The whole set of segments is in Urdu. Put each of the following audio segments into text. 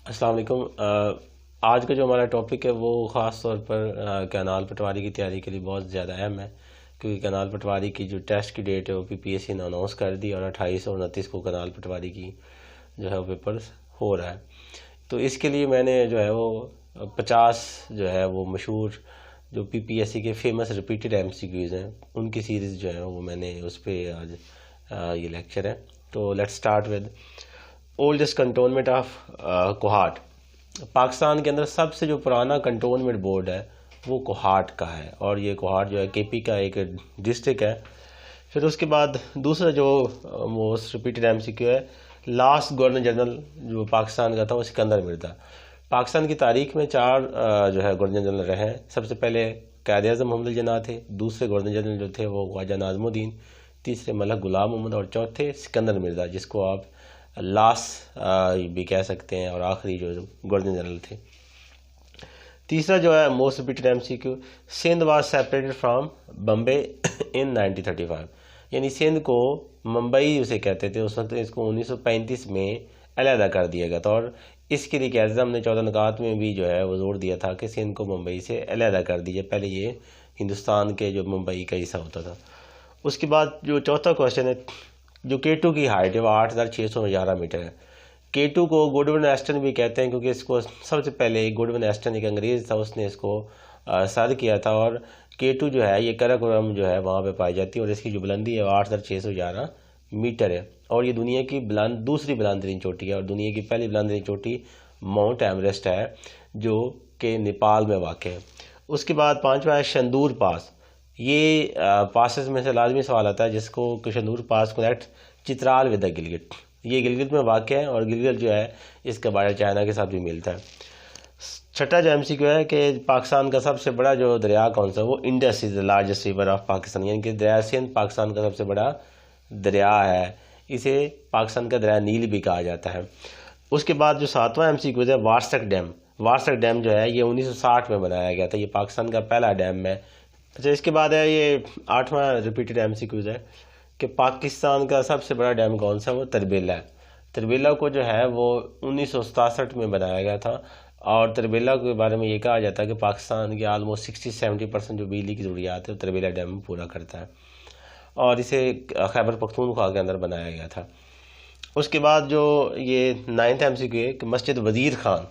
السلام علیکم۔ آج کا جو ہمارا ٹاپک ہے وہ خاص طور پر کینال پٹواری کی تیاری کے لیے بہت زیادہ اہم ہے، کیونکہ کینال پٹواری کی جو ٹیسٹ کی ڈیٹ ہے وہ PPSC نے اناؤنس کر دی اور 28 اور 29 کو کینال پٹواری کی جو ہے وہ پیپرز ہو رہا ہے۔ تو اس کے لیے میں نے جو ہے وہ 50 جو ہے وہ مشہور جو PPSC کے فیمس ریپیٹڈ MCQs ہیں ان کی سیریز جو ہے وہ میں نے اس پہ آج یہ لیکچر ہے۔ تو let start with oldest cantonment of Kohat. Pakistan کے اندر سب سے جو پرانا کنٹونمنٹ بورڈ ہے وہ کوہاٹ کا ہے، اور یہ کوہاٹ جو ہے KP کا ایک ڈسٹرکٹ ہے۔ پھر اس کے بعد دوسرا جو موسٹ ریپیٹڈ MCQ ہے، لاسٹ گورنر جنرل جو پاکستان کا تھا وہ سکندر مرزا۔ پاکستان کی تاریخ میں 4 جو ہے گورنر جنرل رہے ہیں۔ سب سے پہلے قائد اعظم محمد علی جناح تھے، دوسرے گورنر جنرل جو تھے وہ خواجہ ناظم الدین، تیسرے ملک غلام محمد، اور چوتھے سکندر مرزا، جس کو آپ لاسٹ بھی کہہ سکتے ہیں، اور آخری جو گورنر جنرل تھے۔ تیسرا جو ہے most repeated MCQ، Sindh was separated from Bombay in 1935، یعنی سندھ کو ممبئی اسے کہتے تھے اس وقت، اس کو 1935 میں علیحدہ کر دیا گیا تھا، اور اس کے لیے قائد اعظم نے 14 نکات میں بھی جو ہے وہ زور دیا تھا کہ سندھ کو ممبئی سے علیحدہ کر دیجیے۔ پہلے یہ ہندوستان کے جو ممبئی کا حصہ ہوتا تھا۔ اس کے بعد جو چوتھا کوشچن ہے، جو K2 کی ہائٹ ہے وہ 8611 میٹر ہے۔ K2 کو گوڈون ایسٹن بھی کہتے ہیں، کیونکہ اس کو سب سے پہلے گوڈون ایسٹن ایک انگریز تھا، اس نے اس کو سر کیا تھا، اور K2 جو ہے یہ کراکورم جو ہے وہاں پہ پائی جاتی ہے، اور اس کی جو بلندی ہے وہ 8611 میٹر ہے، اور یہ دنیا کی دوسری بلند ترین چوٹی ہے، اور دنیا کی پہلی بلند ترین چوٹی ماؤنٹ ایوریسٹ ہے جو کہ نیپال میں واقع ہے۔ اس کے بعد پانچواں ہے شندور پاس۔ یہ پاسز میں سے لازمی سوال آتا ہے جس کو شندور پاس کنیکٹ چترال ود گلگت۔ یہ گلگت میں واقع ہے، اور گلگت جو ہے اس کا بارڈر چائنا کے ساتھ بھی ملتا ہے۔ چھٹا جو MCQ ہے کہ پاکستان کا سب سے بڑا جو دریا کون سا ہے، وہ Indus is the largest river of Pakistan, یعنی کہ دریا سندھ پاکستان کا سب سے بڑا دریا ہے، اسے پاکستان کا دریا نیل بھی کہا جاتا ہے۔ اس کے بعد جو 7واں MCQ ہے وارسک ڈیم۔ وارسک ڈیم جو ہے یہ 1960 میں بنایا گیا تھا، یہ پاکستان کا پہلا ڈیم ہے۔ اچھا، اس کے بعد ہے یہ 8واں ریپیٹڈ MCQ ہے کہ پاکستان کا سب سے بڑا ڈیم کون سا ہے، وہ تربیلا ہے۔ تربیلا کو جو ہے وہ 1967 میں بنایا گیا تھا، اور تربیلا کے بارے میں یہ کہا جاتا ہے کہ پاکستان کی آلموسٹ 60-70% جو بجلی کی ضروریات ہے وہ تربیلا ڈیم پورا کرتا ہے، اور اسے خیبر پختونخوا کے اندر بنایا گیا تھا۔ اس کے بعد جو یہ 9واں MCQ ہے کہ مسجد وزیر خان،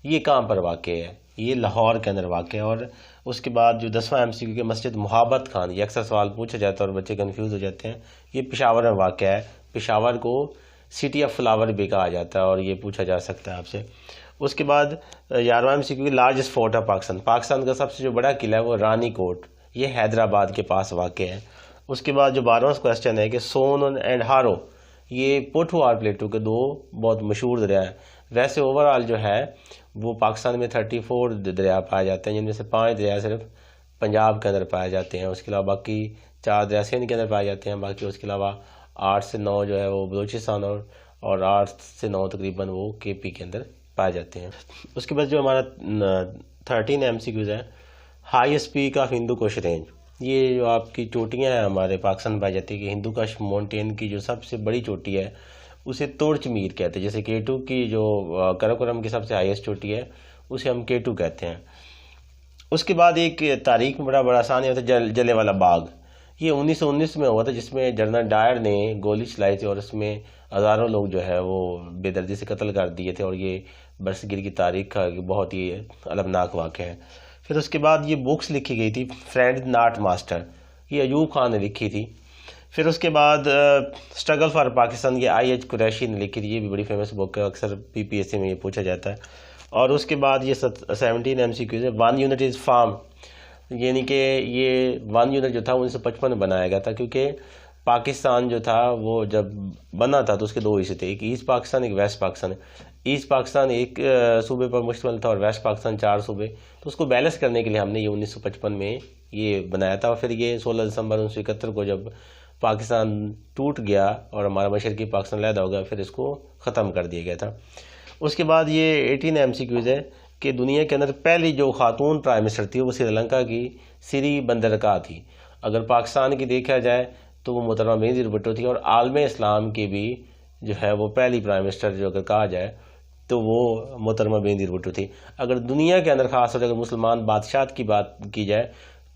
یہ کہاں پر واقع ہے، یہ لاہور کے اندر واقع ہے۔ اور اس کے بعد جو 10واں MCQ کہ مسجد محبت خان، یہ اکثر سوال پوچھا جاتا ہے اور بچے کنفیوز ہو جاتے ہیں، یہ پشاور میں واقع ہے۔ پشاور کو سٹی آف فلاور بھی کہا جاتا ہے، اور یہ پوچھا جا سکتا ہے آپ سے۔ اس کے بعد 11واں MCQ largest fort of Pakistan. Pakistan کا سب سے جو بڑا قلعہ ہے وہ رانی کوٹ، یہ حیدرآباد کے پاس واقع ہے۔ اس کے بعد جو 12واں کوشچن ہے کہ سون اینڈ ہارو، یہ پوٹھو اور پلیٹو کے دو بہت مشہور دریا ہیں۔ ویسے اوورآل جو ہے وہ پاکستان میں 34 دریا پائے جاتے ہیں، جن میں سے 5 دریا صرف پنجاب کے اندر پائے جاتے ہیں، اس کے علاوہ باقی 4 دریا سندھ کے اندر پائے جاتے ہیں، باقی اس کے علاوہ 8 سے 9 جو ہے وہ بلوچستان اور 8 سے 9 تقریباً وہ KP کے اندر پائے جاتے ہیں۔ اس کے بعد جو ہمارا 13 MCQs ہے، ہائیسٹ پیک آف ہندو کش رینج۔ یہ جو آپ کی چوٹیاں ہیں ہمارے پاکستان پائی جاتی ہے کہ ہندو کش ماؤنٹین کی جو سب سے بڑی چوٹی ہے اسے تورچ میر کہتے ہیں، جیسے K2 کی جو کراکورم کی سب سے ہائیسٹ چوٹی ہے اسے ہم K2 کہتے ہیں۔ اس کے بعد ایک تاریخ میں بڑا ثانیہ ہوتا ہے جلے والا باغ۔ یہ 1919 میں ہوا تھا، جس میں جنرل ڈائر نے گولی چلائی تھی، اور اس میں ہزاروں لوگ جو ہے وہ بے دردی سے قتل کر دیے تھے، اور یہ برصغیر کی تاریخ کا بہت ہی المناک واقعہ ہے۔ پھر اس کے بعد یہ بکس لکھی گئی تھی، فرینڈ ناٹ ماسٹر، یہ ایوب خان نے لکھی تھی۔ پھر اس کے بعد اسٹرگل فار پاکستان، یہ IH قریشی نے لکھی تھی، یہ بھی بڑی فیمس بک ہے، اکثر PPSC میں یہ پوچھا جاتا ہے۔ اور اس کے بعد یہ 17 MCQ ہے 1 یونٹ از فارم، یعنی کہ یہ 1 یونٹ جو تھا 1955 میں بنایا گیا تھا، کیونکہ پاکستان جو تھا وہ جب بنا تھا تو اس کے 2 حصے تھے، ایک ایسٹ پاکستان ایک ویسٹ پاکستان۔ ایسٹ پاکستان ایک صوبے پر مشتمل تھا، اور ویسٹ پاکستان 4 صوبے، تو اس کو بیلنس کرنے کے لیے ہم نے یہ 1955 میں یہ بنایا تھا۔ اور پھر یہ 16 دسمبر 1971 کو جب پاکستان ٹوٹ گیا اور ہمارا مشرقی پاکستان علیحدہ ہو گیا، پھر اس کو ختم کر دیا گیا تھا۔ اس کے بعد یہ 18 MCQs ہے کہ دنیا کے اندر پہلی جو خاتون پرائم منسٹر تھی وہ سری لنکا کی سری بندرکا تھی۔ اگر پاکستان کی دیکھا جائے تو وہ محترمہ بینظیر بھٹو تھی، اور عالم اسلام کی بھی جو ہے وہ پہلی پرائم منسٹر جو اگر کہا جائے تو وہ محترمہ بے نظیر بھٹو تھی. اگر دنیا کے اندر خاص طور سے اگر مسلمان بادشاہت کی بات کی جائے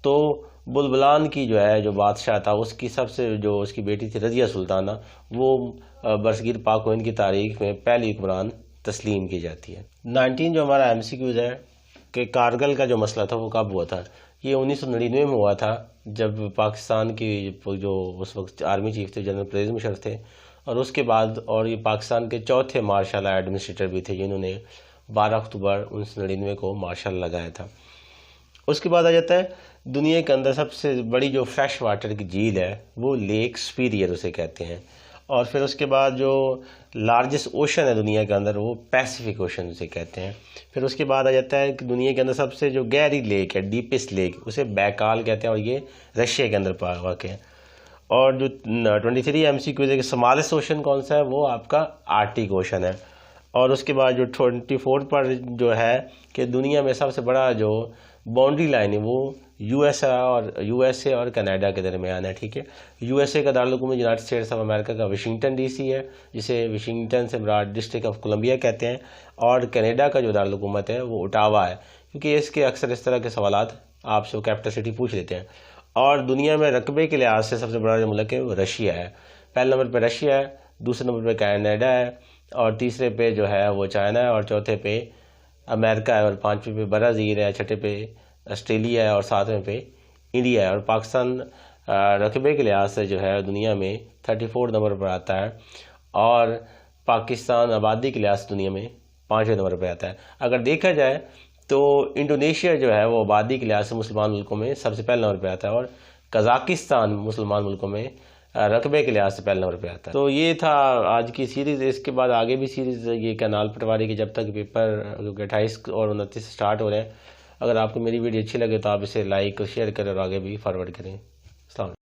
تو بلبلان کی جو ہے جو بادشاہ تھا اس کی سب سے جو اس کی بیٹی تھی رضیہ سلطانہ، وہ برصغیر پاک و ہند کی تاریخ میں پہلی حکمران تسلیم کی جاتی ہے. 19 جو ہمارا ایم سی کیوز ہے کہ کارگل کا جو مسئلہ تھا وہ کب ہوا تھا؟ یہ 1999 میں ہوا تھا، جب پاکستان کی جو اس وقت آرمی چیف تھے جنرل پرویز مشرف تھے، اور اس کے بعد اور یہ پاکستان کے چوتھے مارشل لا ایڈمنسٹریٹر بھی تھے جنہوں نے 12 اکتوبر 1999 کو مارشل لگایا تھا. اس کے بعد آ جاتا ہے دنیا کے اندر سب سے بڑی جو فریش واٹر کی جھیل ہے وہ لیک سپیریئر اسے کہتے ہیں. اور پھر اس کے بعد جو لارجسٹ اوشن ہے دنیا کے اندر وہ پیسیفک اوشن اسے کہتے ہیں. پھر اس کے بعد آ جاتا ہے کہ دنیا کے اندر سب سے جو گہری لیک ہے ڈیپسٹ لیک اسے بیکال کہتے ہیں، اور یہ رشیا کے اندر واقع ہے. اور جو 23 ایم سی کیو سمالسٹ اوشن کون سا ہے وہ آپ کا آرٹک اوشن ہے. اور اس کے بعد جو 24 پر جو ہے کہ دنیا میں سب سے بڑا جو باؤنڈری لائن ہے وہ یو ایس اے اور کینیڈا کے درمیان ہے. ٹھیک ہے، یو ایس اے کا دارالحکومت یونائٹڈ اسٹیٹس آف امریکہ کا واشنگٹن ڈی سی ہے، جسے واشنگٹن سے مراد ڈسٹرکٹ آف کولمبیا کہتے ہیں، اور کینیڈا کا جو دارالحکومت ہے وہ اٹاوا ہے، کیونکہ اس کے اکثر اس طرح کے سوالات آپ سے وہ کیپٹل سٹی پوچھ لیتے ہیں. اور دنیا میں رقبے کے لحاظ سے سب سے بڑا جو ملک ہے وہ رشیا ہے. پہلے نمبر پہ رشیا ہے، دوسرے نمبر پہ کینیڈا ہے، اور تیسرے پہ جو ہے وہ چائنا ہے، اور چوتھے پہ امریکہ ہے، اور پانچویں پہ برازیل ہے، چھٹے پہ آسٹریلیا ہے، اور ساتویں پہ انڈیا ہے. اور پاکستان رقبے کے لحاظ سے جو ہے دنیا میں 34 نمبر پر آتا ہے، اور پاکستان آبادی کے لحاظ سے دنیا میں 5ویں نمبر پہ آتا ہے. اگر دیکھا جائے تو انڈونیشیا جو ہے وہ آبادی کے لحاظ سے مسلمان ملکوں میں سب سے پہلے نمبر پہ آتا ہے، اور قزاقستان مسلمان ملکوں میں رقبے کے لحاظ سے پہلے نمبر پہ آتا ہے. تو یہ تھا آج کی سیریز. اس کے بعد آگے بھی سیریز یہ کینال پٹواری کی جب تک پیپر 28 اور 29 سے سٹارٹ ہو رہے ہیں. اگر آپ کو میری ویڈیو اچھی لگے تو آپ اسے لائک اور شیئر کریں اور آگے بھی فارورڈ کریں. السلام علیکم.